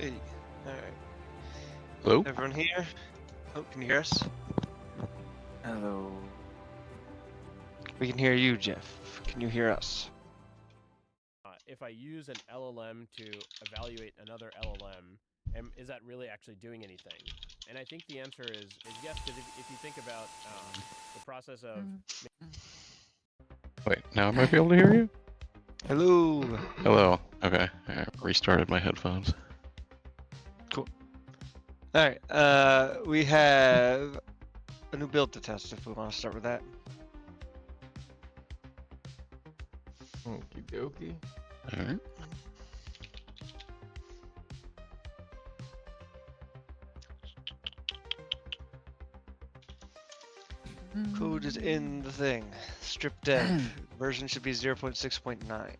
Hey, all right. Hello? Everyone here? Oh, can you hear us? Hello. We can hear you, Jeff. Can you hear us? If I use an LLM to evaluate another LLM, is that really actually doing anything? And I think the answer is yes, because if you think about the process of Wait, now I might be able to hear you? Hello. Hello. Okay, I restarted my headphones. Cool. All right. We have a new build to test. If we want to start with that. Okie dokie. Alright. Code is in the thing. Strip dev. Version should be 0.6.9.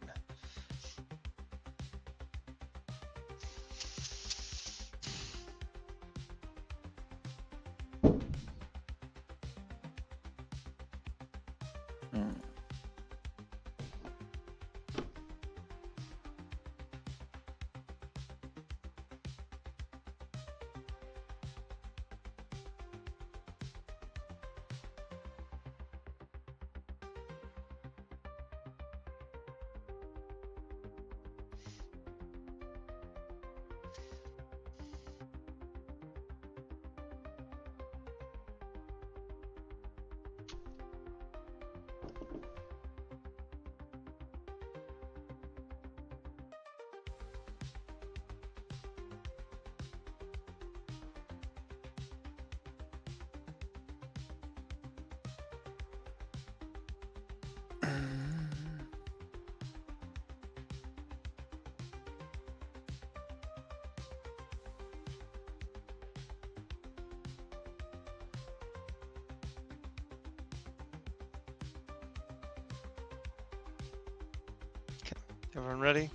Everyone ready?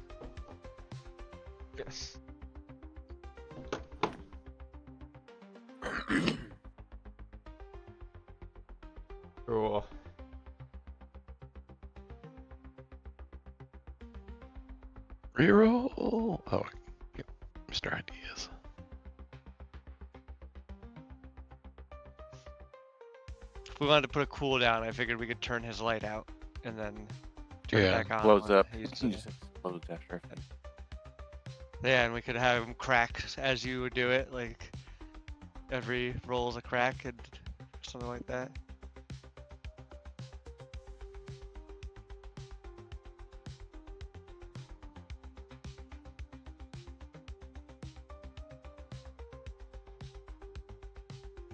Yes. Cool. Reroll! Oh, yep. Mr. Ideas. If we wanted to put a cooldown, I figured we could turn his light out and then turn it Yeah. back on. Blows when up. he's, It just explodes after. Yeah, and we could have him crack as you would do it, like every roll is a crack and something like that.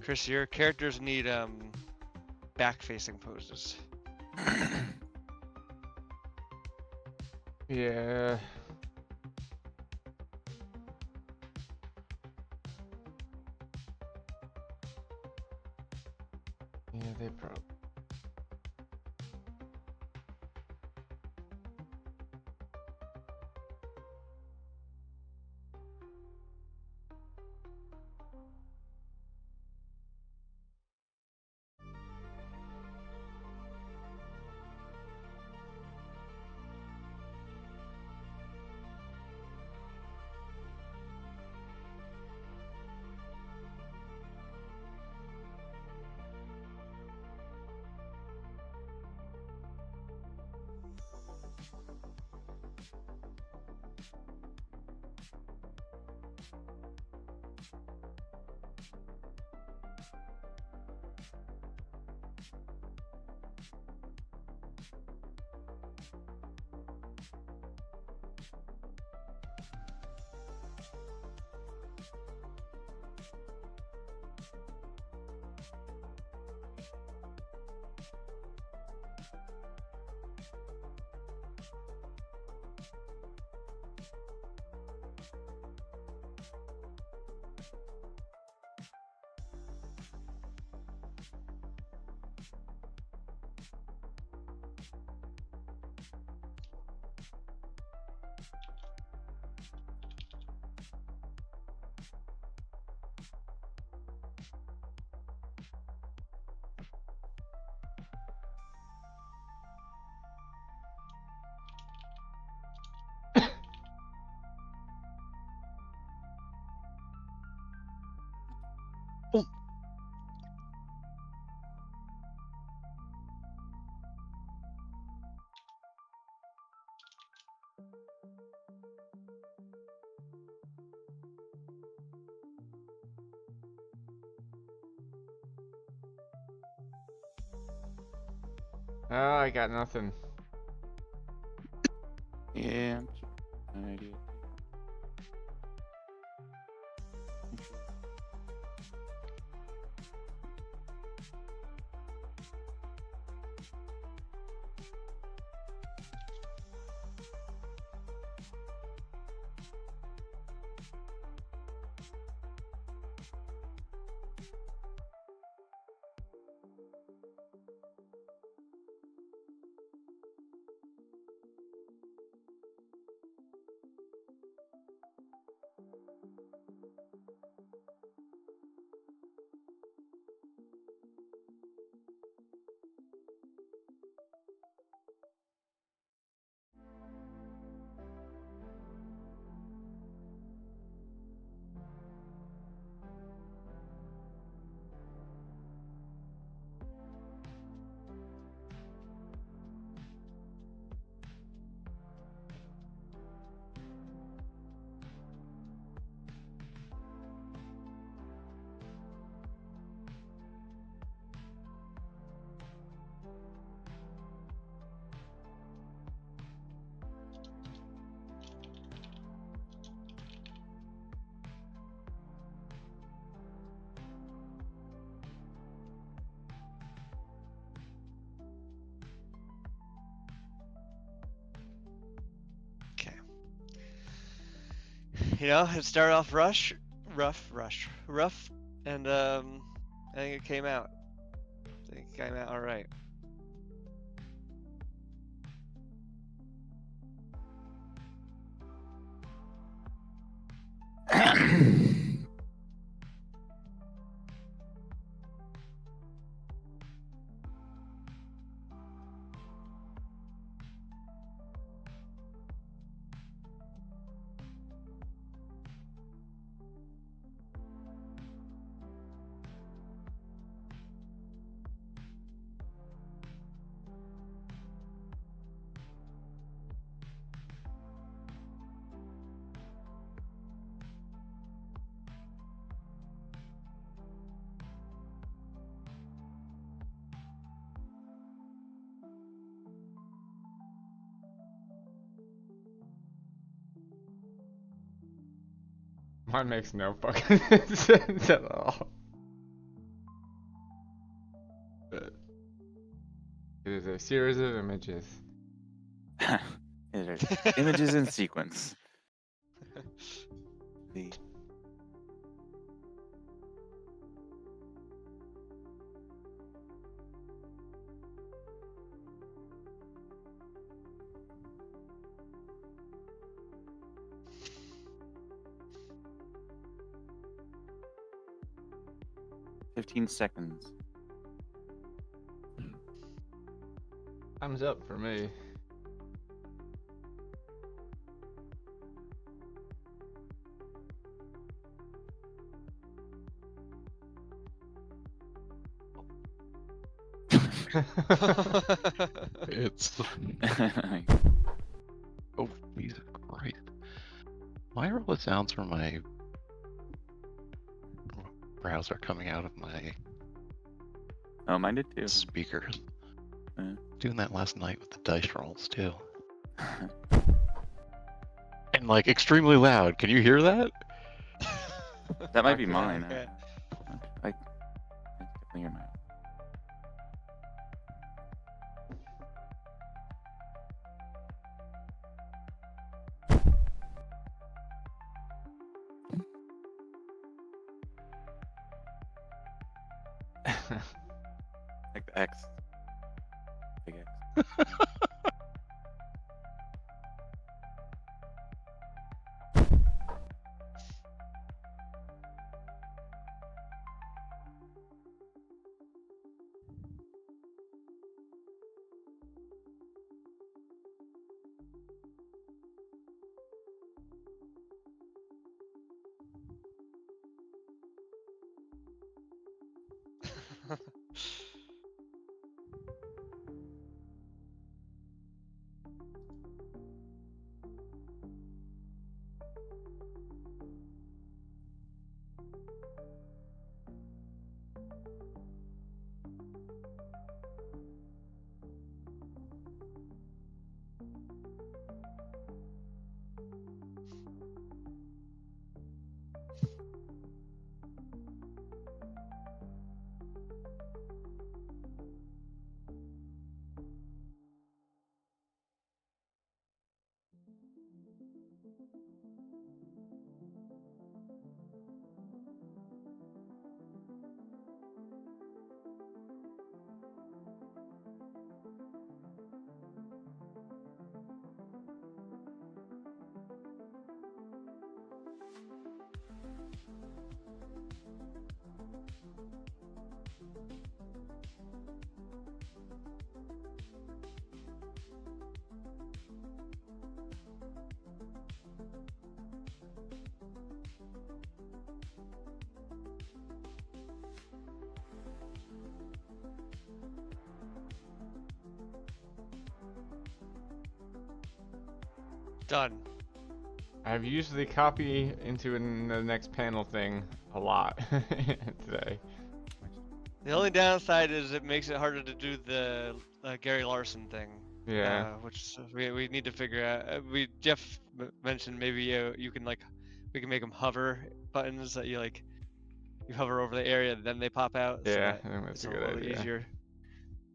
Chris, your characters need back-facing poses. Yeah. Yeah, they probably. Oh, I got nothing. Yeah. No idea. Okay. You know, it started off rough, and I think it came out. I think it came out all right. Mine makes no fucking sense at all. But it is a series of images. There's images in sequence. The "15 seconds." Thumbs up for me. It's. Oh, Jesus Christ. Why are all the sounds from my browser coming out of my Oh, mine did too. speakers? Yeah. Doing that last night with the dice rolls, too. And, like, extremely loud. Can you hear that? That might be Okay. mine. Okay. I definitely hear mine. Like the X. Big X. Done. I've used the copy into the next panel thing a lot today. The only downside is it makes it harder to do the Gary Larson thing. Yeah. Which we need to figure out. Jeff mentioned maybe you can we can make them hover buttons that you hover over the area and then they pop out. So Yeah, that I think that's it's a a good little idea. easier.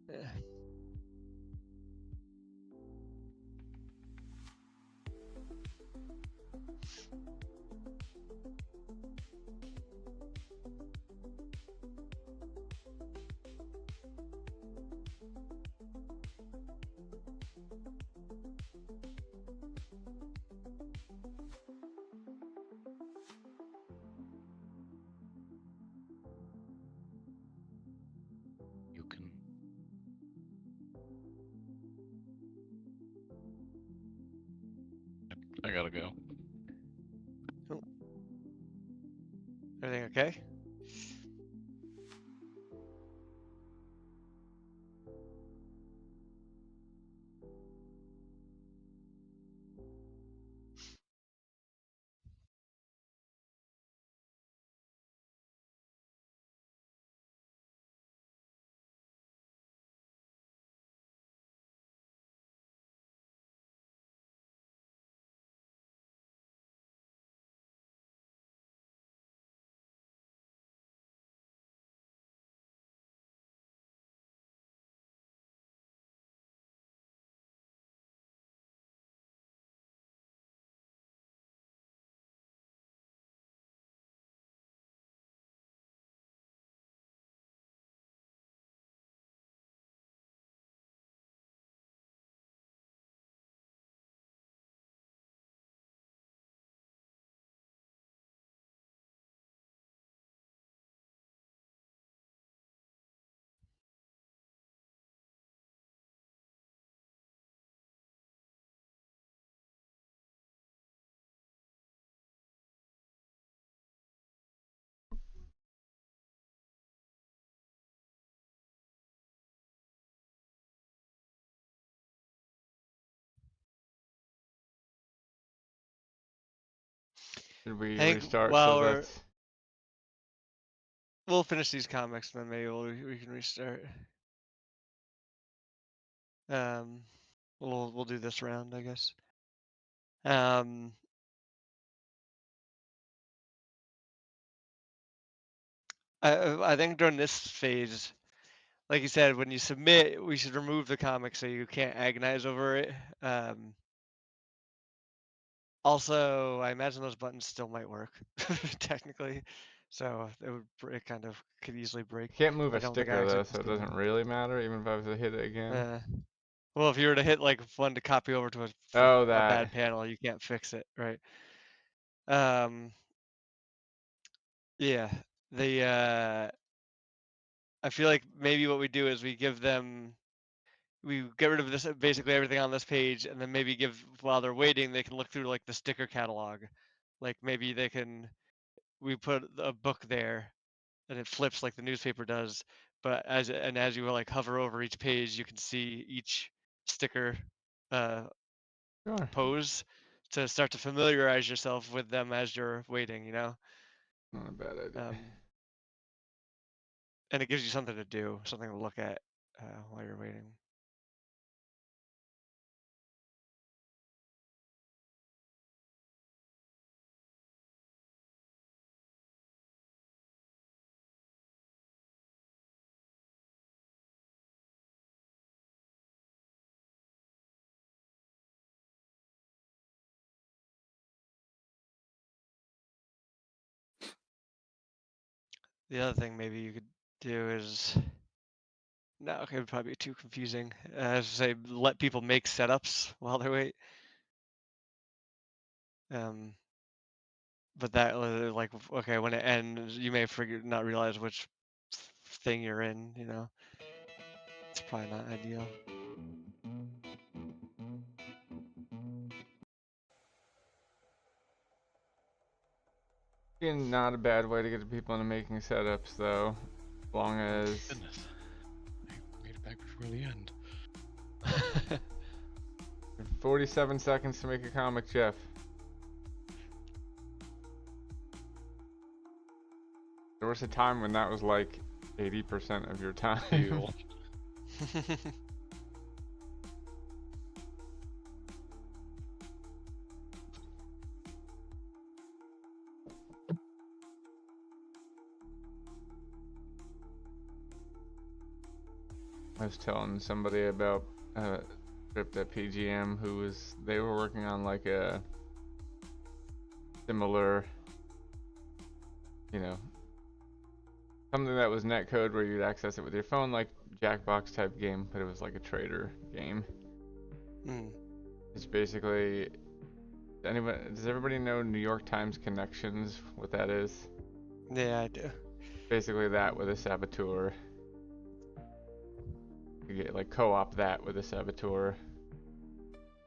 Yeah. You can. I gotta go. Everything okay? Should we I think restart while so we're that's we'll finish these comics and then maybe we can restart. Um, we'll do this round, I guess. Um, I think during this phase, like you said, when you submit, we should remove the comic so you can't agonize over it. Also, I imagine those buttons still might work technically, so it kind of could easily break. I can't move I a don't think I sticker actually though, so it posted them. doesn't really matter even if I was to hit it again. Well, if you were to hit like one to copy over to Oh, a that. bad panel, you can't fix it, right? Um, yeah, I feel like maybe what we do is we get rid of this basically everything on this page, and then maybe while they're waiting, they can look through like the sticker catalog. Like maybe we put a book there, and it flips like the newspaper does. But as you like hover over each page, you can see each sticker Sure. pose to start to familiarize yourself with them as you're waiting. Not a bad idea. And it gives you something to do, something to look at while you're waiting. The other thing maybe you could do is no, okay, it would probably be too confusing. Say let people make setups while they wait. Um, but that like okay, when it ends, you may not realize which thing you're in. You know, it's probably not ideal. Again, not a bad way to get people into making setups, though. As long as Goodness. I made it back before the end. 47 seconds to make a comic, Jeff. There was a time when that was like 80% of your time. Ew. I was telling somebody about a trip at PGM they were working on like a similar, you know, something that was netcode where you'd access it with your phone, like Jackbox type game, but it was like a trader game. Mm. It's basically, does everybody know New York Times Connections, what that is? Yeah, I do. Basically that with a saboteur. You get like co-op that with a saboteur.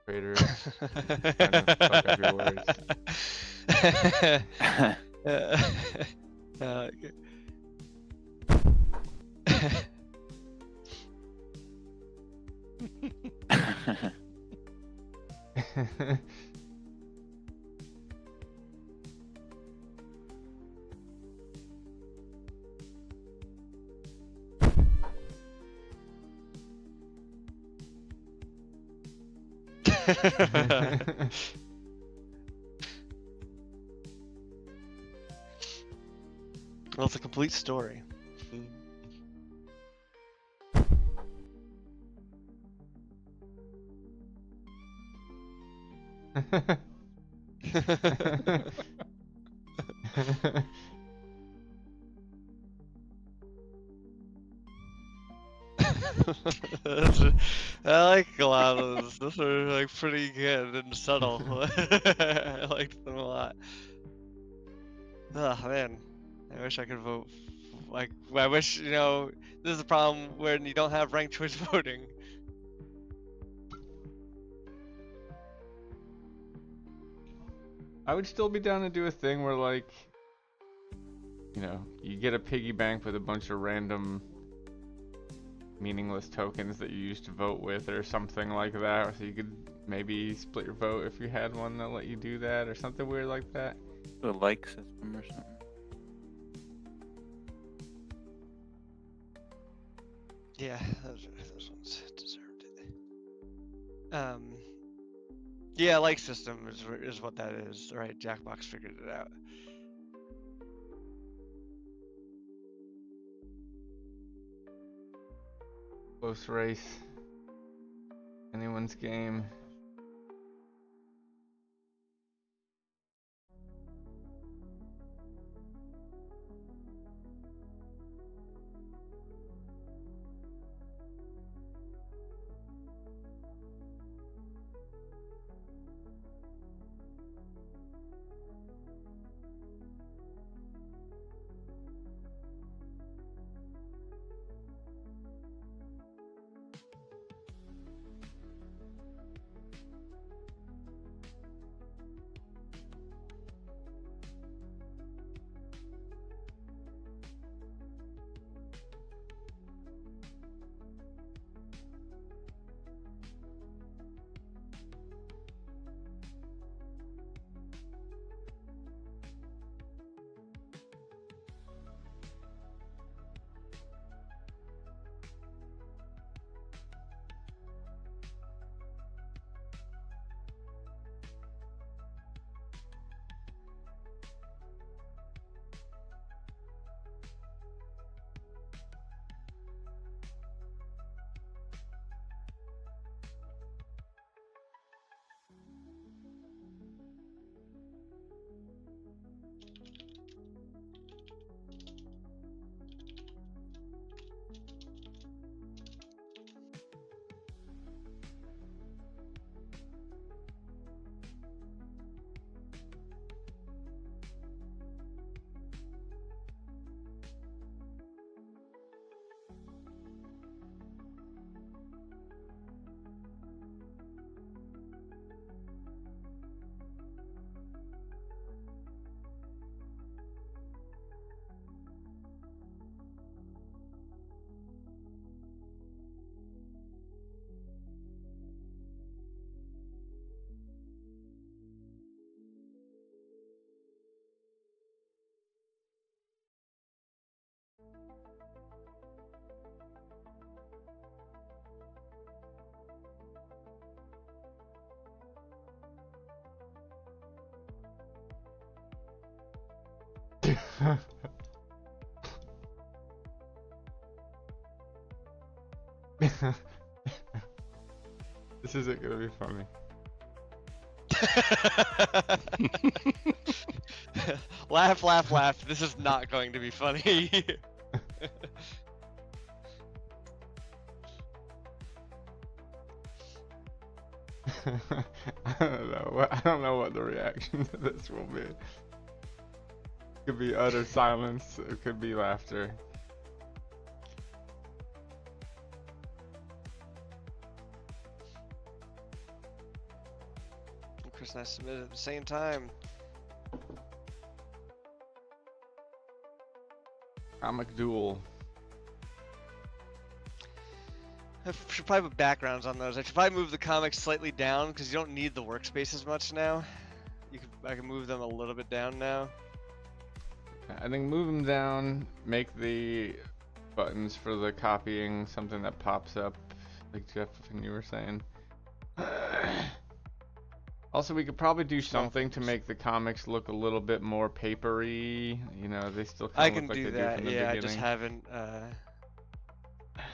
Trader. Trying to fuck up your words. Okay. Well, it's a complete story. I like a lot of those. Those are like pretty good and subtle. I liked them a lot. Oh man, I wish I could vote. Like, I wish, you know, this is a problem when you don't have ranked choice voting. I would still be down to do a thing where like, you know, you get a piggy bank with a bunch of random meaningless tokens that you used to vote with or something like that, so you could maybe split your vote if you had one that let you do that or something weird like that. A like system or something. Yeah, those ones deserved it. Yeah, like system is what that is, right? Jackbox figured it out. Close race. Anyone's game. This isn't gonna be funny. Laugh, laugh, laugh. This is not going to be funny. I don't know. I don't know what the reaction to this will be. It could be utter silence. It could be laughter. Chris and I submitted at the same time. Comic duel. I should probably put backgrounds on those. I should probably move the comics slightly down because you don't need the workspace as much now. I can move them a little bit down now. I think move them down. Make the buttons for the copying something that pops up, like Jeff and you were saying. Also, we could probably do something to make the comics look a little bit more papery. You know, they still I kind of can look like do they do that. from the Yeah, beginning.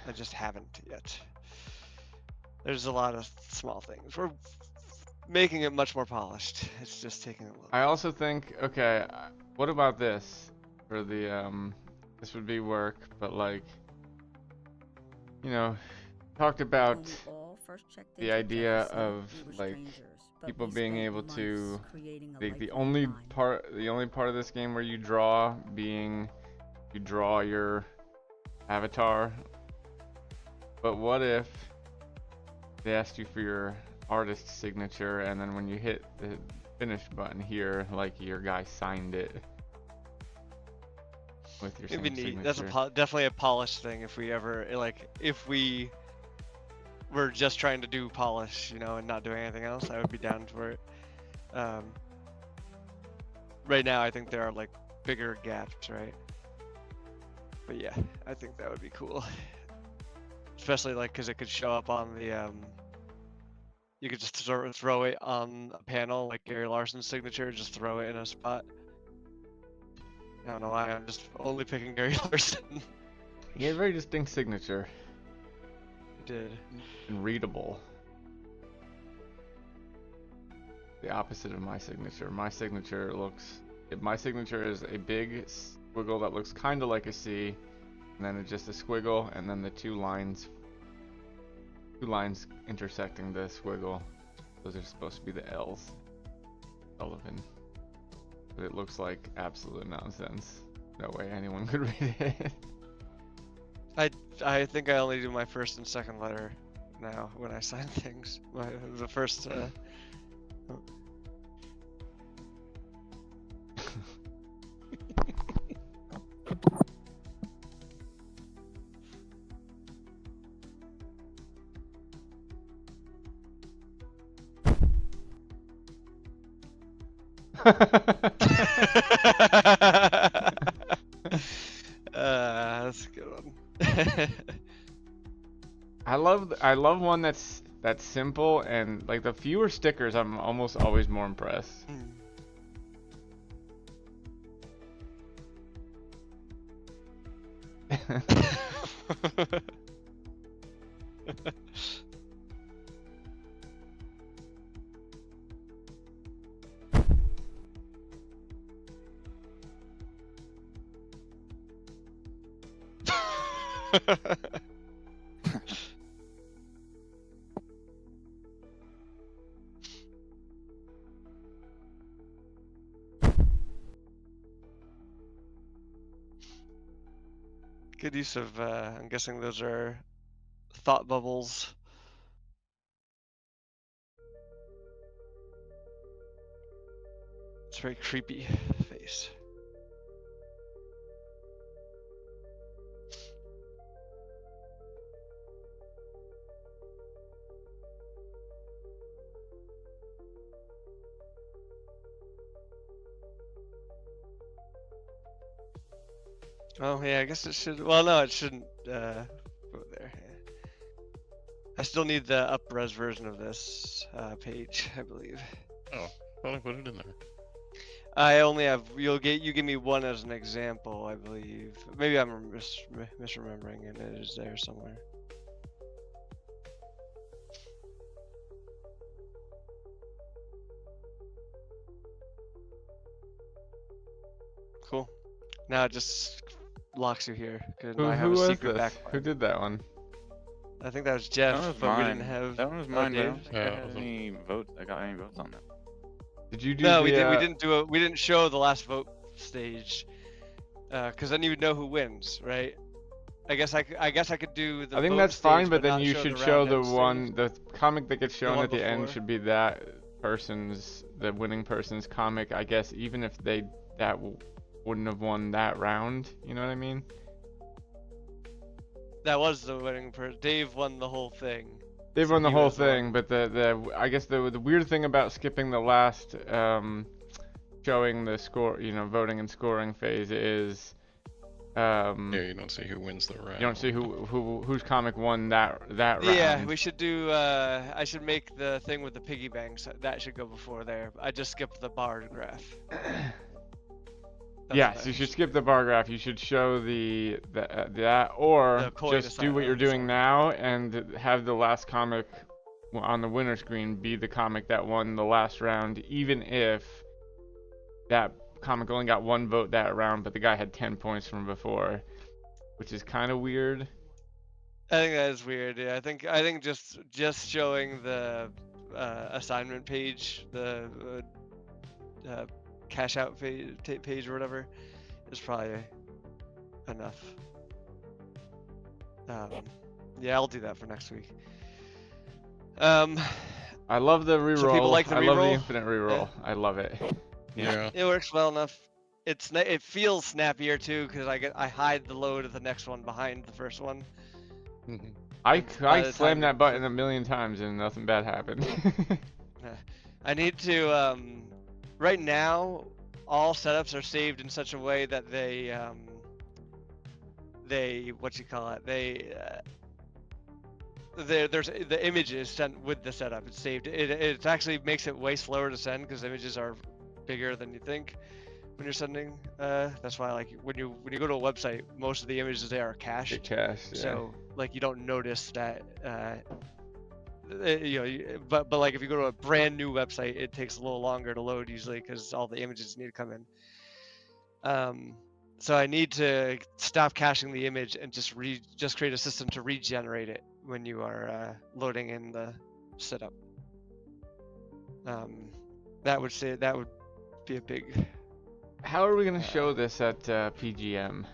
I just haven't yet. There's a lot of small things. We're making it much more polished. It's just taking a little. I also think, okay, what about this for the this would be work, but like, you know, talked about the idea of like people being able to the only part of this game where you draw being you draw your avatar. But what if they asked you for your artist signature, and then when you hit the finish button here, like your guy signed it with your It'd same be neat. signature? That's definitely a polished thing. If we ever if we were just trying to do polish, you know, and not doing anything else, I would be down for it. Right now, I think there are like bigger gaps, right? But yeah, I think that would be cool. Especially like because it could show up on the you could just throw it on a panel like Gary Larson's signature, just throw it in a spot. I don't know why I'm just only picking Gary Larson. He had a very distinct signature He did. and readable. The opposite of my signature. My signature is a big squiggle that looks kind of like a C, and then it's just a squiggle, and then the two lines intersecting the squiggle. Those are supposed to be the L's. Sullivan. But it looks like absolute nonsense. No way anyone could read it. I think I only do my first and second letter now when I sign things. The first. That's a good one. I love one that's simple, and like the fewer stickers I'm almost always more impressed. Good use of, I'm guessing those are thought bubbles. It's a very creepy face. Oh yeah, I guess it should. Well, no, it shouldn't go there. Yeah. I still need the up-res version of this page, I believe. Oh, thought I put it in there. I only have you give me one as an example, I believe. Maybe I'm misremembering and it is there somewhere. Cool. Now it just locks you here. Cause now I have Who a was secret this? back. Who did that one? I think that was That Jeff, one was but we mine. didn't have. That one was oh, mine, but I Dave? don't think Yeah, I it had was any votes. I got any votes on that. Did you do No, the? we did. We didn't do a. We didn't show the last vote stage, because then you would know who wins, right? I guess I could do the. I think vote that's stage, fine, but then not you show should the show round the end one, stage. the comic that gets shown one at the end before? should be that the winning person's comic. I guess even if wouldn't have won that round, you know what I mean? That was the winning person. Dave won the whole thing. They've So won the he whole was the one. thing, but I guess the weird thing about skipping the last showing the score, voting and scoring phase is Yeah, you don't see who wins the round. you don't see whose comic won that round. Yeah, we should do. I should make the thing with the piggy banks. That should go before there. I just skipped the bar graph. That's Yes, what you I should skip the bar graph. You should show that, or The coin just do what you're doing assign- now and have the last comic on the winner screen be the comic that won the last round, even if that comic only got one vote that round, but the guy had 10 points from before, which is kind of weird. I think that is weird. Yeah, I think just showing the assignment page, the cash out page or whatever, is probably enough. Yeah, I'll do that for next week. I love the reroll. So people like the I love the reroll? infinite reroll. I love it. Yeah. It works well enough. It feels snappier too because I hide the load of the next one behind the first one. Mhm. I by the time slammed you- that button a million times and nothing bad happened. I need to right now all setups are saved in such a way that they what you call it, there's the image is sent with the setup. It's saved. It actually makes it way slower to send because images are bigger than you think when you're sending. That's why like when you go to a website, most of the images there are cached. Get cash. Yeah. So like you don't notice that. But like if you go to a brand new website, it takes a little longer to load usually because all the images need to come in. So I need to stop caching the image and just create a system to regenerate it when you are loading in the setup. That would be a big. How are we gonna show this at PGM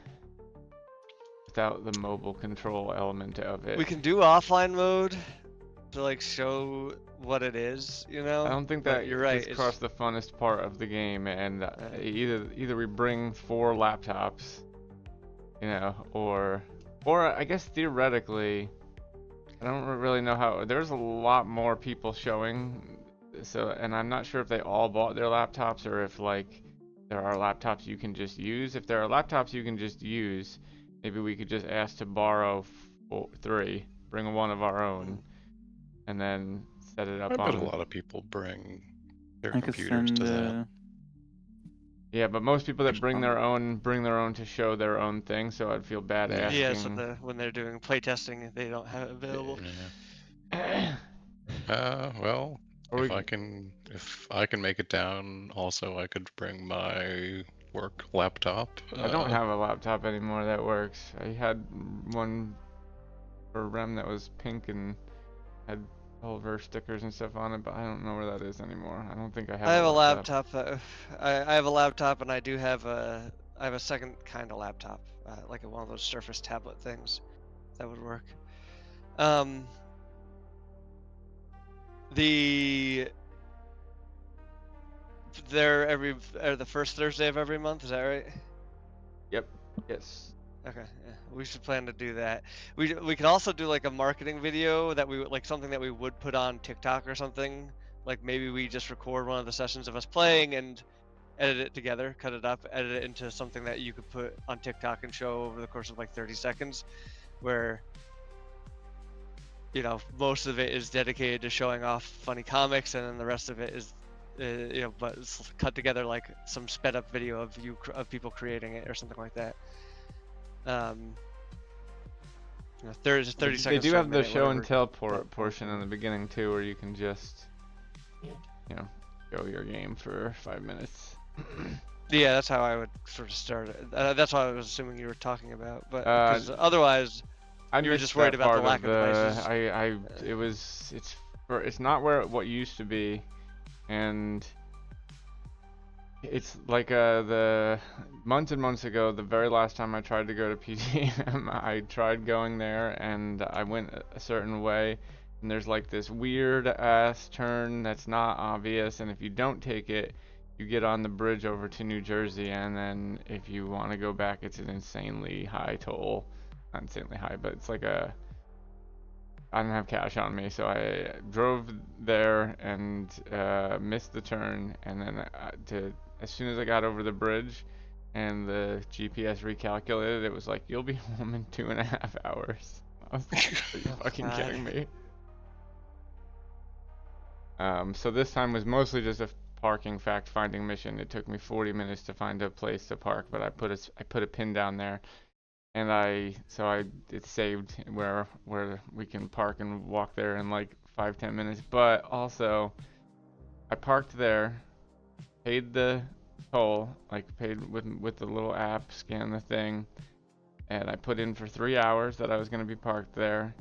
without the mobile control element of it? We can do offline mode to like show what it is, you know. I don't think but that you're right. gets across the funnest part of the game, and either we bring 4 laptops, or I guess theoretically, I don't really know how. There's a lot more people showing, and I'm not sure if they all bought their laptops or if like there are laptops you can just use. If there are laptops you can just use, maybe we could just ask to borrow 3, bring one of our own, and then set it up I bet on. a lot of people bring their I could computers send. to that. Yeah, but most people that There's bring one. their own to show their own thing, so I'd feel bad Yeah. asking. Yeah, so when they're doing playtesting, they don't have it available. Yeah. Well, Or if I can make it down, also I could bring my work laptop. I don't have a laptop anymore that works. I had one for Rem that was pink and had all of her stickers and stuff on it, but I don't know where that is anymore. I don't think I have. I have a laptop. I have a laptop, and I have a second kind of laptop, like one of those Surface tablet things. That would work. They're the first Thursday of every month. Is that right? Yep. Yes. Okay, yeah, we should plan to do that. We could also do like a marketing video that like something that we would put on TikTok or something. Like maybe we just record one of the sessions of us playing and edit it together, cut it up, edit it into something that you could put on TikTok and show over the course of like 30 seconds, where most of it is dedicated to showing off funny comics, and then the rest of it is you know, but cut together like some sped up video of of people creating it or something like that. You know, 30 They seconds. do to a have the minute, show and whatever. tell but- portion in the beginning too, where you can just, you know, show your game for 5 minutes. Yeah, that's how I would sort of start it. That's what I was assuming you were talking about, but Uh, because otherwise, I You were missed just worried that about the part lack of devices. it's not where what used to be, and it's like the months and months ago, the very last time I tried to go to PGM, I tried going there and I went a certain way, and there's like this weird ass turn that's not obvious, and if you don't take it, you get on the bridge over to New Jersey, and then if you want to go back, it's an insanely high toll. Not insanely high, but it's like I didn't have cash on me, so I drove there and missed the turn, and then as soon as I got over the bridge and the GPS recalculated, it was like, you'll be home in 2.5 hours. I was like, are you fucking God. kidding me? So this time was mostly just a parking fact-finding mission. It took me 40 minutes to find a place to park, but I put a pin down there, and it saved where we can park and walk there in like 5-10 minutes. But also, I parked there, paid the toll, like paid with the little app, scanned the thing, and I put in for 3 hours that I was gonna be parked there,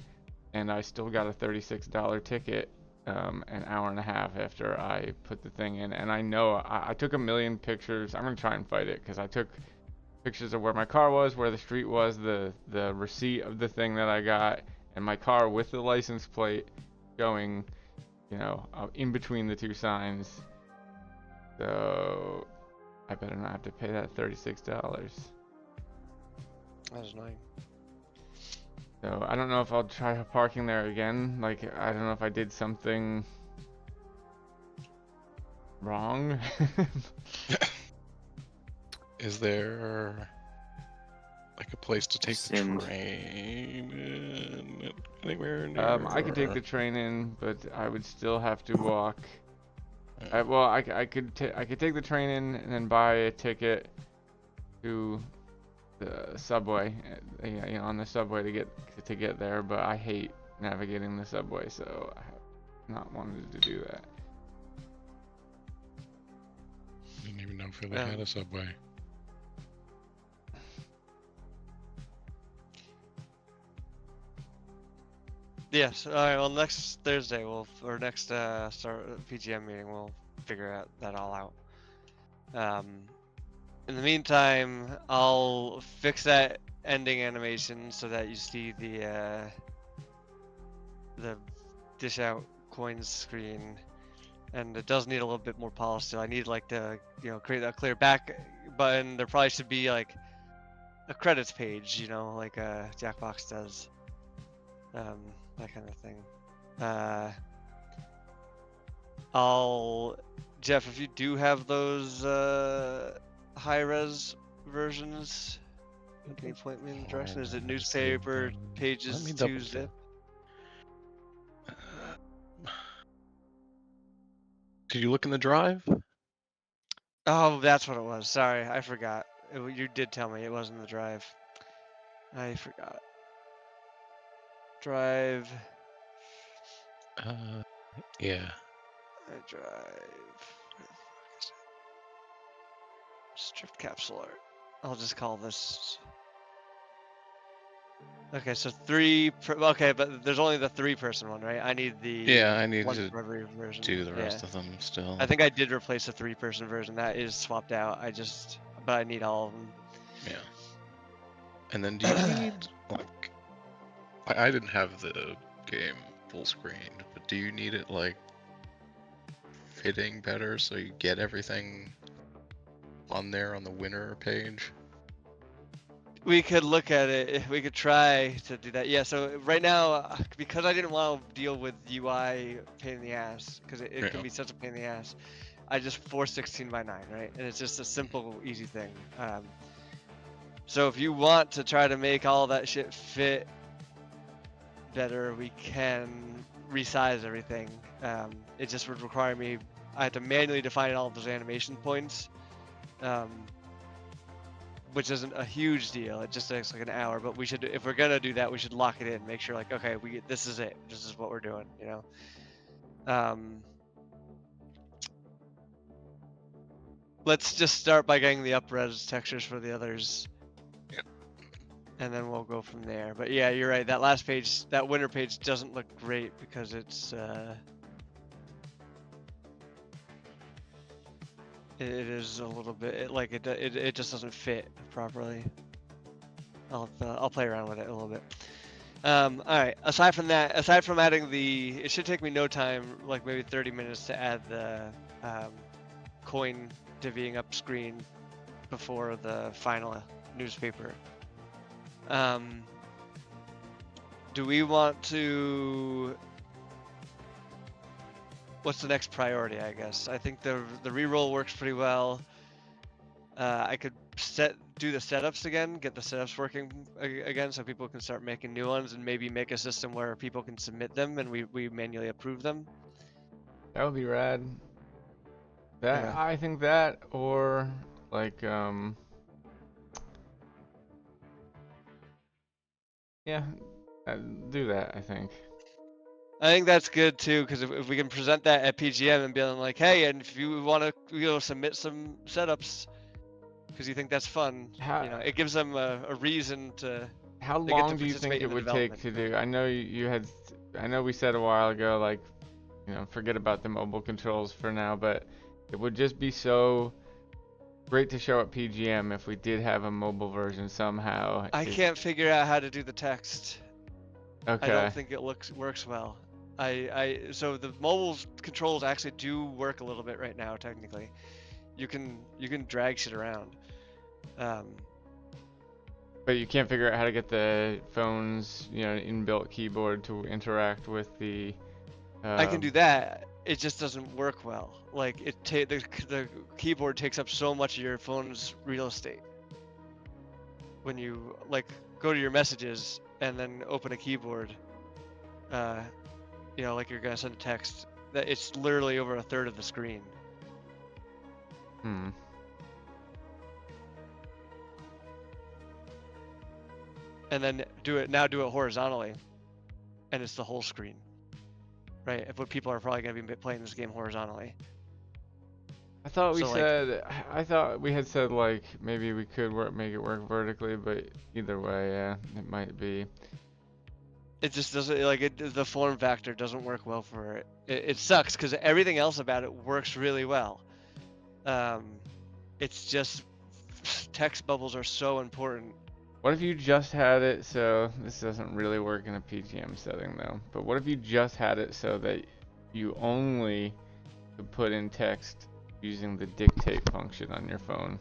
and I still got a $36 ticket. An hour and a half after I put the thing in, and I know I took a million pictures. I'm gonna try and fight it because I took pictures of where my car was, where the street was, the receipt of the thing that I got, and my car with the license plate going, you know, in between the two signs. So I better not have to pay that $36. That was annoying. So I don't know if I'll try parking there again. Like, I don't know if I did something wrong. Is there like a place to take the Send. train anywhere near? I could take the train in, but I would still have to walk. I could take the train in and then buy a ticket to the subway, you know, on the subway to get there. But I hate navigating the subway, so I have not wanted to do that. I didn't even know Philly Yeah. had a subway. Yes. All right. Well, next Thursday or next start PGM meeting, we'll figure that all out. In the meantime, I'll fix that ending animation so that you see the dish out coins screen, and it does need a little bit more polish. So I need like to create a clear back button. There probably should be like a credits page, like Jackbox does. That kind of thing. Jeff, if you do have those high-res versions, can you point me in the direction? Is it newspaper pages Let me 2 double zip? Did you look in the drive? Oh, that's what it was. Sorry, I forgot. You did tell me it wasn't the drive. I forgot. Drive. Yeah. Drive. Strict capsule art. I'll just call this. Okay, so okay, but there's only the 3-person one, right? I need the. Yeah, I need one to for every version. do the rest Yeah. of them still. I think I did replace the 3-person version. That is swapped out. But I need all of them. Yeah. And then do you need like? I didn't have the game full screen, but do you need it like fitting better so you get everything on there on the winner page? We could look at it. We could try to do that. Yeah. So right now, because I didn't want to deal with UI pain in the ass, because it can Yeah. be such a pain in the ass, I just forced 16:9, right? And it's just a simple, easy thing. So if you want to try to make all that shit fit better, we can resize everything. It just would require me I had to manually define all of those animation points, which isn't a huge deal. It just takes like an hour, but we should, if we're gonna do that, we should lock it in, make sure like, okay, this is it. This is what we're doing, you know? Let's just start by getting the up-res textures for the others. Yep. And then we'll go from there. But yeah, you're right. That last page, that winter page doesn't look great because it's, it is a little bit, it just doesn't fit properly. I'll play around with it a little bit. All right. Aside from that, aside from adding it should take me no time, like maybe 30 minutes to add the coin divvying up screen before the final newspaper. Do we want to? What's the next priority? I guess I think the reroll works pretty well. I could do the setups again, get the setups working again, so people can start making new ones, and maybe make a system where people can submit them and we manually approve them. That would be rad. That Yeah. I think that, or like yeah, do that. I think. I think that's good too, because if we can present that at PGM and be like, hey, and if you want to submit some setups, because you think that's fun, it gives them a reason to. How They get to long do you think participate it in the would take to development. do? I know you had. I know we said a while ago, like, forget about the mobile controls for now, but it would just be so great to show at PGM if we did have a mobile version somehow. I can't figure out how to do the text. Okay. I don't think it works well. So the mobile controls actually do work a little bit right now. Technically, you can drag shit around. But you can't figure out how to get the phone's inbuilt keyboard to interact with the. I can do that. It just doesn't work well. Like the keyboard takes up so much of your phone's real estate. When you go to your messages and then open a keyboard, like you're gonna send a text, that it's literally over a third of the screen. And then do it horizontally, and it's the whole screen. Right, but people are probably gonna be playing this game horizontally. I thought we had said like maybe we could make it work vertically, but either way, yeah, it might be. It just doesn't the form factor doesn't work well for it. It sucks because everything else about it works really well. It's just text bubbles are so important. What if you just had it so this doesn't really work in a PGM setting though? But what if you just had it so that you only could put in text using the dictate function on your phone?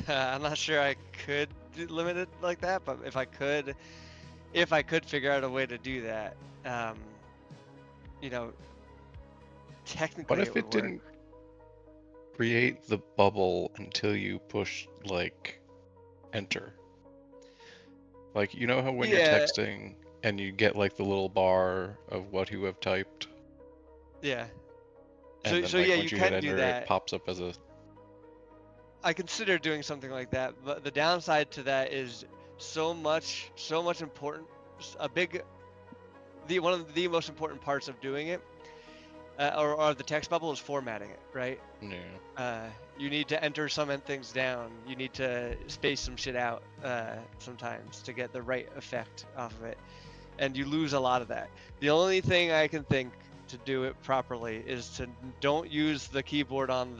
I'm not sure I could limit it like that, but if I could figure out a way to do that, technically. What if it didn't create the bubble until you push enter? Like, you know how when you're texting and you get the little bar of what you have typed? Yeah. And So then, yeah, once you hit can do enter, that. It pops up as a. I consider doing something like that, but the downside to that is so much important. One of the most important parts of doing it, or the text bubble, is formatting it, right? Yeah. You need to enter some things down. You need to space some shit out sometimes to get the right effect off of it, and you lose a lot of that. The only thing I can think to do it properly is to don't use the keyboard on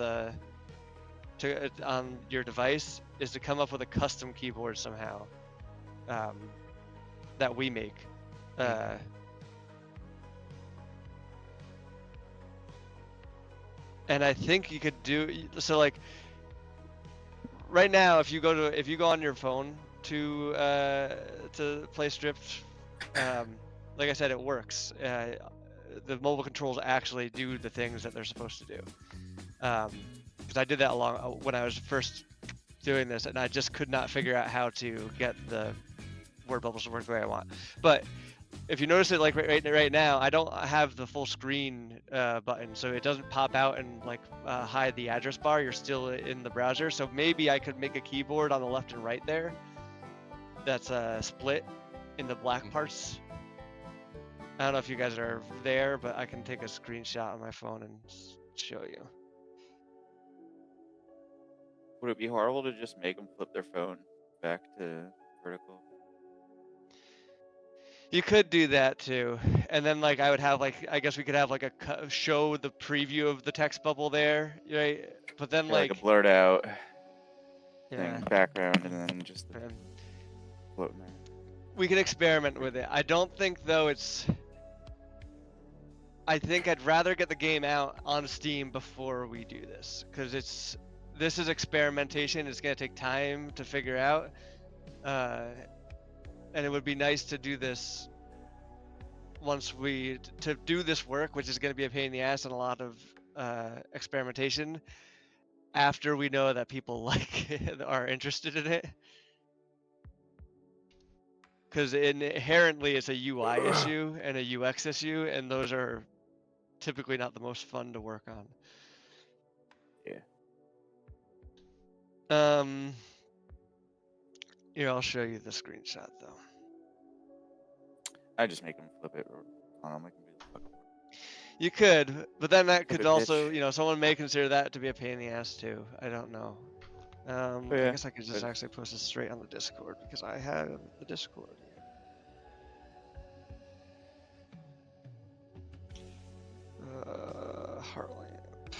your device. Is to come up with a custom keyboard somehow that we make. And I think you could do so. Right now, if you go on your phone to play Stripped, like I said, it works. The mobile controls actually do the things that they're supposed to do. Because I did that when I was first doing this, and I just could not figure out how to get the word bubbles to work the way I want. But if you notice it, like right now, I don't have the full screen button, so it doesn't pop out and like hide the address bar. You're still in the browser, so maybe I could make a keyboard on the left and right there. That's split in the black parts. I don't know if you guys are there, but I can take a screenshot on my phone and show you. Would it be horrible to just make them flip their phone back to vertical? You could do that too, and then like I would have like I guess we could have like a show the preview of the text bubble there, right? But then Yeah, like a blurred out yeah, thing background and then just the man. floating there. We can experiment with it. I don't think though it's. I think I'd rather get the game out on Steam before we do this, because this is experimentation. It's gonna take time to figure out, and it would be nice to do this once to do this work, which is gonna be a pain in the ass and a lot of experimentation. After we know that people like it, are interested in it. Because inherently it's a UI issue and a UX issue, and those are typically not the most fun to work on. Yeah. Here, I'll show you the screenshot though. I just make them flip it. Or I don't know, make them do the fucking work. You could, but then that could it also, pitch. you know, someone may consider that to be a pain in the ass too. I don't know. I Yeah, guess I could just but- actually post it straight on the Discord because I have the Discord. Heartlamp.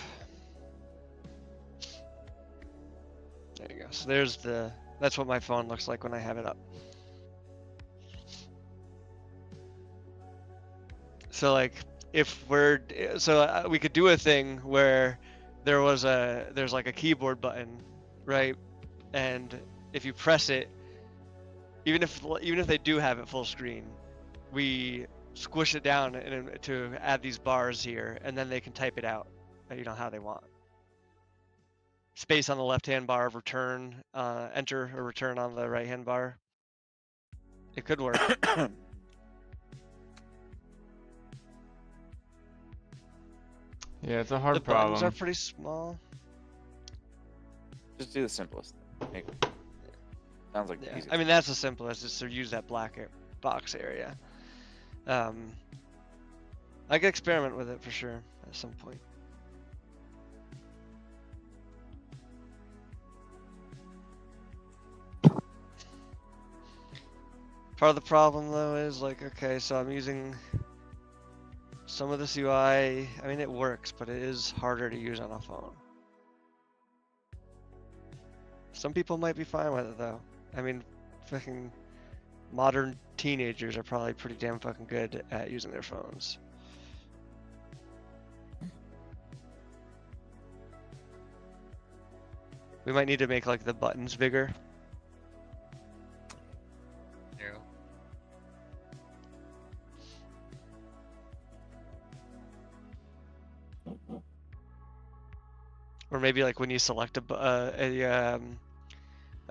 There you go. So there's that's what my phone looks like when I have it up. So like if we could do a thing where there's like a keyboard button, right? And if you press it, even if they do have it full screen, we squish it down to add these bars here, and then they can type it out, you know, how they want. Space on the left-hand bar, return, enter or return on the right-hand bar. It could work. Yeah, it's a hard The buttons problem. are pretty small. Just do the simplest thing. Sounds like the Yeah, easiest. I mean that's the simplest, is to use that black box area. I could experiment with it for sure at some point. Part of the problem though is like, okay, so I'm using some of this UI. I mean, it works, but it is harder to use on a phone. Some people might be fine with it though. I mean, fucking modern teenagers are probably pretty damn fucking good at using their phones. We might need to make like the buttons bigger. Yeah. Or maybe like when you select a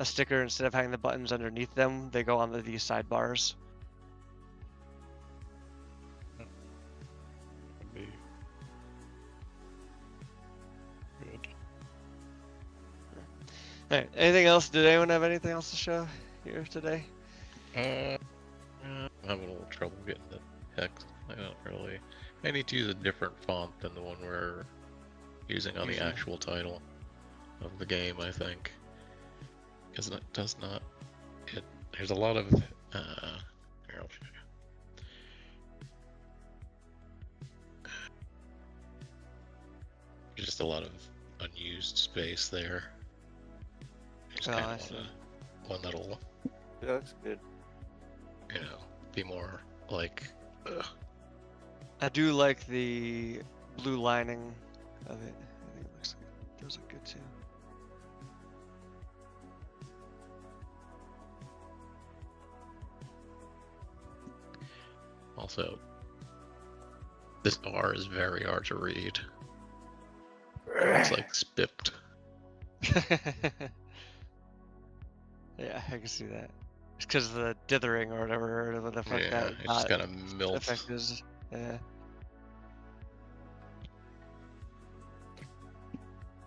sticker, instead of having the buttons underneath them, they go on these sidebars. Would be good. Alright, anything else? Did anyone have anything else to show here today? I'm having a little trouble getting the text. I don't really. I need to use a different font than the one we're using on the actual title of the game, I think. Because it does not. There's a lot of. Here, I'll show you. There's just a lot of unused space there. Just Oh, kind I of see. one that'll, That looks good. you know, be more like. I do like the blue lining of it. I think it looks good. Those look good too. Also, this R is very hard to read. It's like spipped. Yeah, I can see that. It's because of the dithering or whatever the fuck Yeah, that it just kind of melts. effect is. Yeah.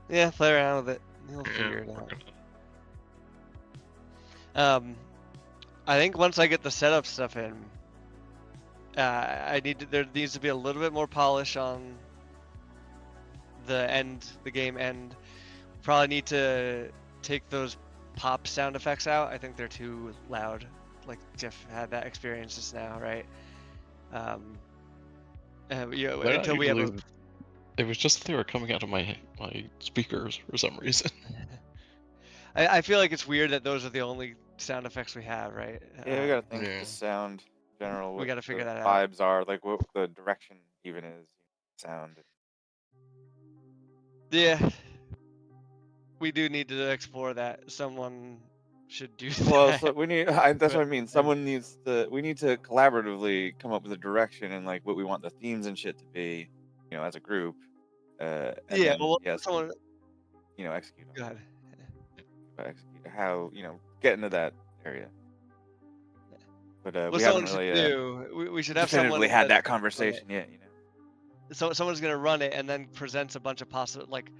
Yeah, play around with it. You'll figure it out. I think once I get the setup stuff in, there needs to be a little bit more polish on the game end. Probably need to take those pop sound effects out. I think they're too loud. Like Jeff had that experience just now, right? They're not Until we have a usually- It was just they were coming out of my speakers for some reason. I feel like it's weird that those are the only sound effects we have, right? Yeah, we gotta think Yeah. the sound in general. We What gotta figure the that out. vibes are, like what the direction even is. Sound. Yeah. We do need to explore that. Someone should do that. Well, so we need. That's what I But- mean. Someone needs to. We need to collaboratively come up with a direction and like what we want the themes and shit to be, as a group. And Yeah, then, well, yes, someone. execute on Go ahead. execute how get into that area. But What we someone haven't should really do, we should have someone definitively had that run it. conversation yet. So someone's gonna run it and then presents a bunch of possible, like,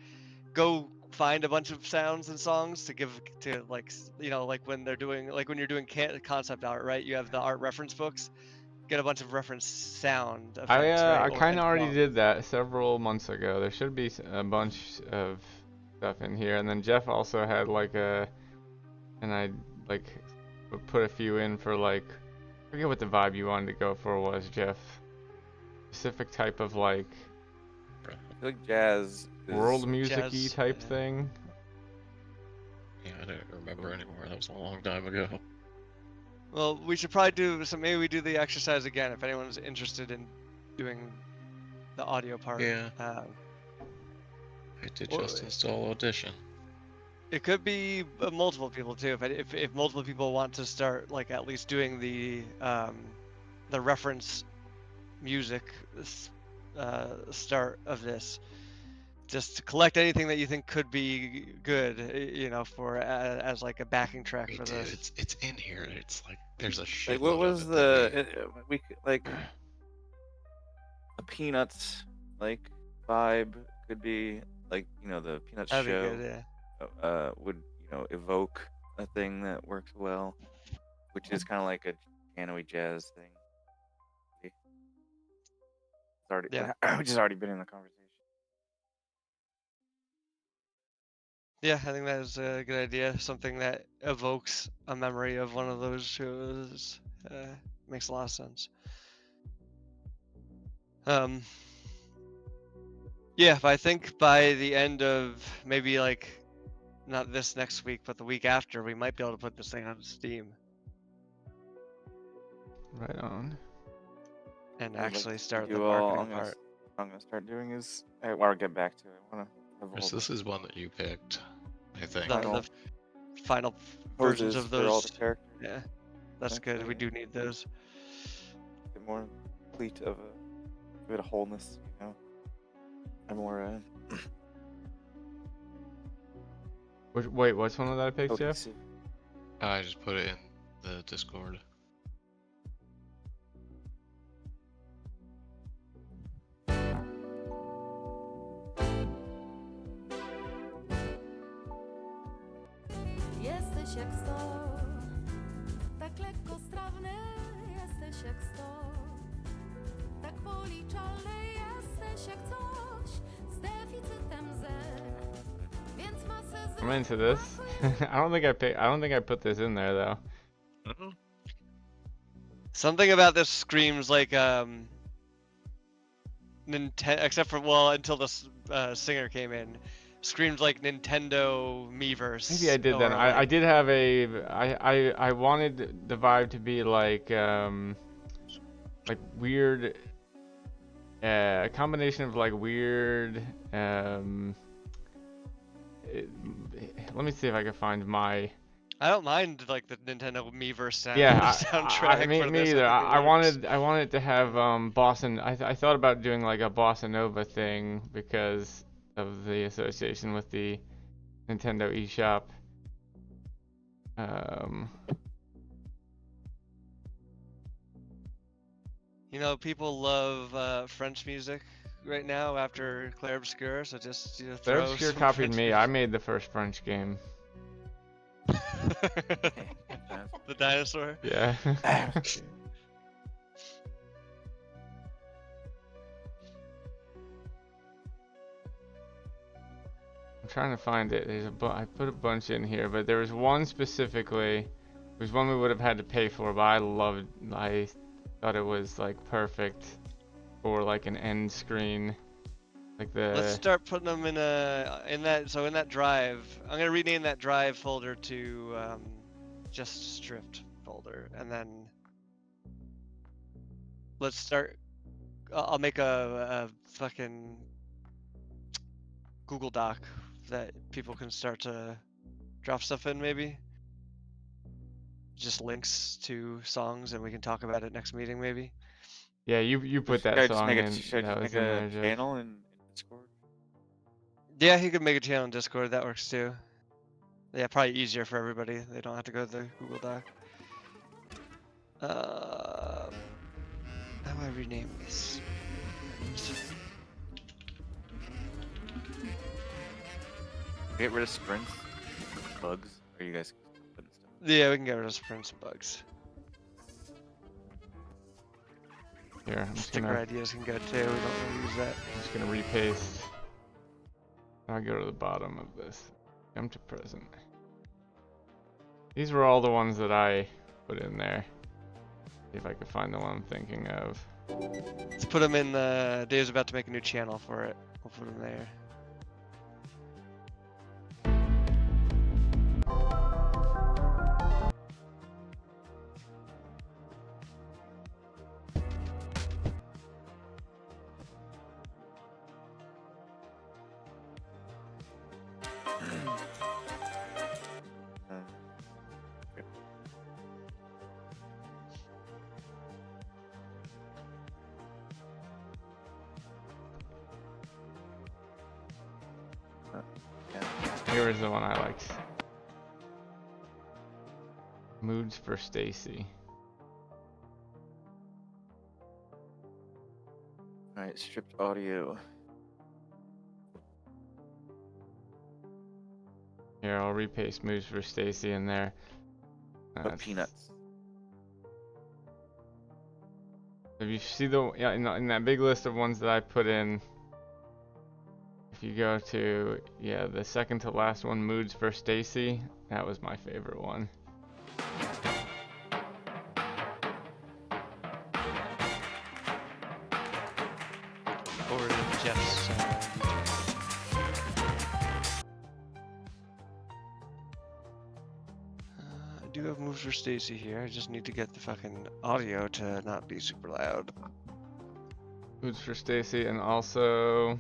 go find a bunch of sounds and songs to give to, like, like when they're doing, like when you're doing concept art, right? You have the art reference books. Get a bunch of reference sound effects, right? I kind and of already songs. did that several months ago. There should be a bunch of stuff in here, and then Jeff also had like and I like put a few in for like, I forget what the vibe you wanted to go for was, Jeff. Specific type of like I feel like jazz is world music-y jazz, type yeah. thing. Yeah, I don't remember anymore. That was a long time ago. Well, we should probably do some. Maybe we do the exercise again if anyone's interested in doing the audio part. Yeah. Um, I did Well, just install Audition. It could be multiple people too. If multiple people want to start, like, at least doing the reference music start of this, just to collect anything that you think could be good, for as like a backing track for Dude, this. it's in here. It's like there's a shit. like what was we like a Peanuts like vibe could be like the Peanuts That'd be show good, yeah. would evoke a thing that works well, which is kind of like a piano-y jazz thing. It's already Yeah. which has already been in the conversation. Yeah, I think that is a good idea. Something that evokes a memory of one of those shows makes a lot of sense. Yeah, but I think by the end of maybe, like, not this next week, but the week after, we might be able to put this thing on Steam Right on. and I'd like actually to start the do all- marketing part. What I'm gonna start doing is I'll get back to it. I want to have a Chris, whole this is one that you picked, I think. The final versions poses of for all the those. characters. Yeah, that's good. We do need those. Get more complete of a bit of wholeness, and more Wait, what's one of that I picked, Jeff? cohesive. I just put it in the Discord. Jesteś jak sto, tak lekko strawny, jesteś jak sto, tak policzalny, jesteś jak coś z deficytem zen, więc masę I'm into this. I don't think I put this in there though. Something about this screams like Nintendo, except for, well, until the singer came in, screams like Nintendo Miiverse. Maybe I did or then. I like- did have I wanted the vibe to be like weird, a combination of like weird let me see if I can find my I don't mind like the Nintendo Miiverse sound. yeah soundtrack me for this. either. I think it I works. wanted to have I thought about doing like a bossa nova thing because of the association with the Nintendo eShop. You know, people love French music right now after Clair Obscur, so just Clair throw Obscur some copied French me. music. I made the first French game. The dinosaur. Yeah. I'm trying to find it. There's I put a bunch in here, but there was one specifically. It was one we would have had to pay for, but I thought it was like perfect for like an end screen, like Let's the. start putting them in that drive. I'm gonna rename that drive folder to just stripped folder, and then let's start. I'll make a fucking Google Doc that people can start to drop stuff in, maybe. Just links to songs, and we can talk about it next meeting, maybe. Yeah, you put Should that I just song make in. a, should I That just was make in a there, Jeff. channel in Discord? Yeah, he could make a channel in Discord. That works too. Yeah, probably easier for everybody. They don't have to go to the Google Doc. How do I rename this? Get rid of sprints, bugs, or you guys putting stuff? Yeah, we can get rid of sprints and bugs. Here, I'm just Sticker gonna ideas can go too. We don't really use that. repaste. I'll go to the bottom of this. Come to present. These were all the ones that I put in there. See if I could find the one I'm thinking of. Let's put them in. Dave's about to make a new channel for it. We'll put them there. Okay. Yeah. Here is the one I liked. Moods for Stacy. Alright, stripped audio. Here, I'll repaste Moods for Stacy in there. Of peanuts. If you see the in that big list of ones that I put in, if you go to the second to last one, Moods for Stacy, that was my favorite one. Over to Jeff's. I do have moves for Stacy here. I just need to get the fucking audio to not be super loud. Moods for Stacy, and also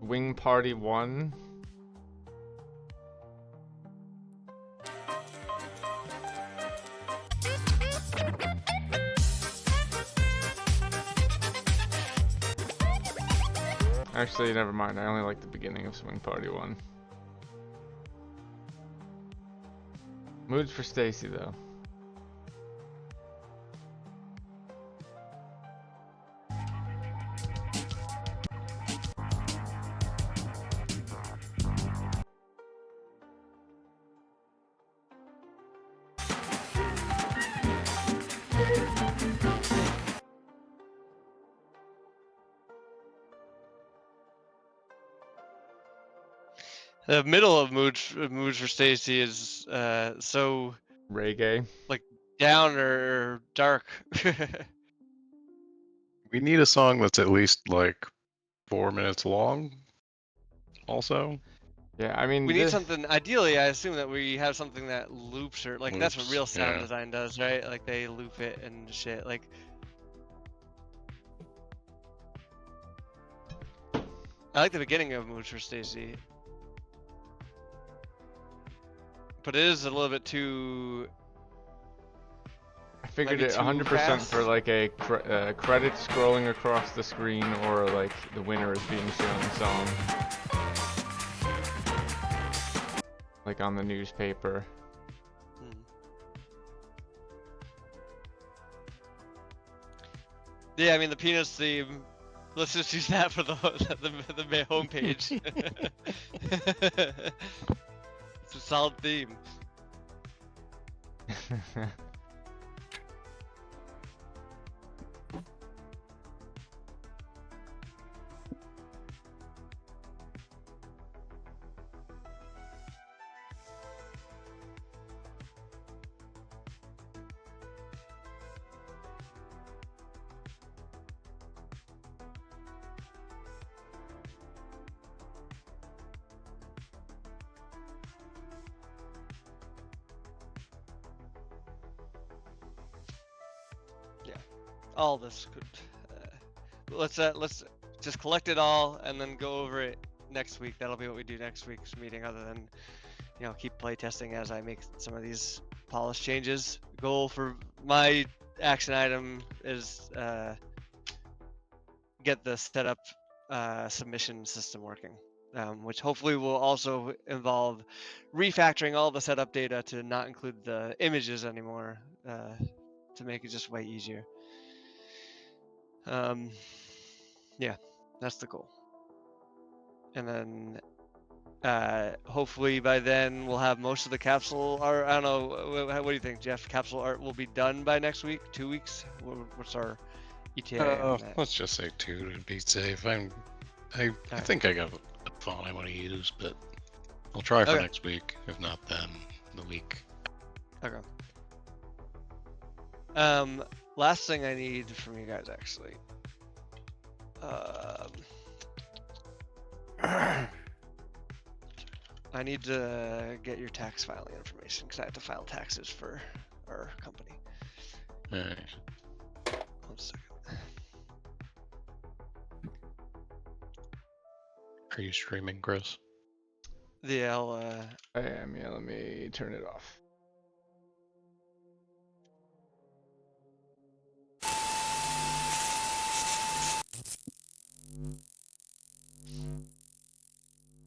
Wing Party 1. Actually, never mind. I only like the beginning of Swing Party 1. Moods for Stacy, though. The middle of moods for Stacy is so Reggae. down or dark. We need a song that's at least like 4 minutes long. Also, Yeah, I mean, We need something. Ideally, I assume that we have something that loops or like that's what Loops, real sound yeah. design does, right? Like they loop it and shit. Like I like the beginning of Moods for Stacy, but it is a little bit too. I figured be it too 100% fast. for like a credit scrolling across the screen, or like the winner is being shown song, like on the newspaper. Hmm. Yeah, I mean the penis theme. Let's just use that for the main homepage. It's a solid theme. All this could. Let's just collect it all and then go over it next week. That'll be what we do next week's meeting. Other than, keep playtesting as I make some of these polish changes. Goal for my action item is get the setup submission system working, which hopefully will also involve refactoring all the setup data to not include the images anymore, to make it just way easier. Yeah, that's the goal. And then hopefully by then we'll have most of the capsule art. I don't know. What do you think, Jeff? Capsule art will be done by next week? 2 weeks? What's our ETA on that? Let's just say 2 to be safe. I think I got a font I want to use, but I'll try for Okay. next week. If not, then the week. Okay. Last thing I need from you guys actually. I need to get your tax filing information because I have to file taxes for our company. Alright. 1 second. Are you streaming, Chris? Yeah, I'll I am, yeah, let me turn it off.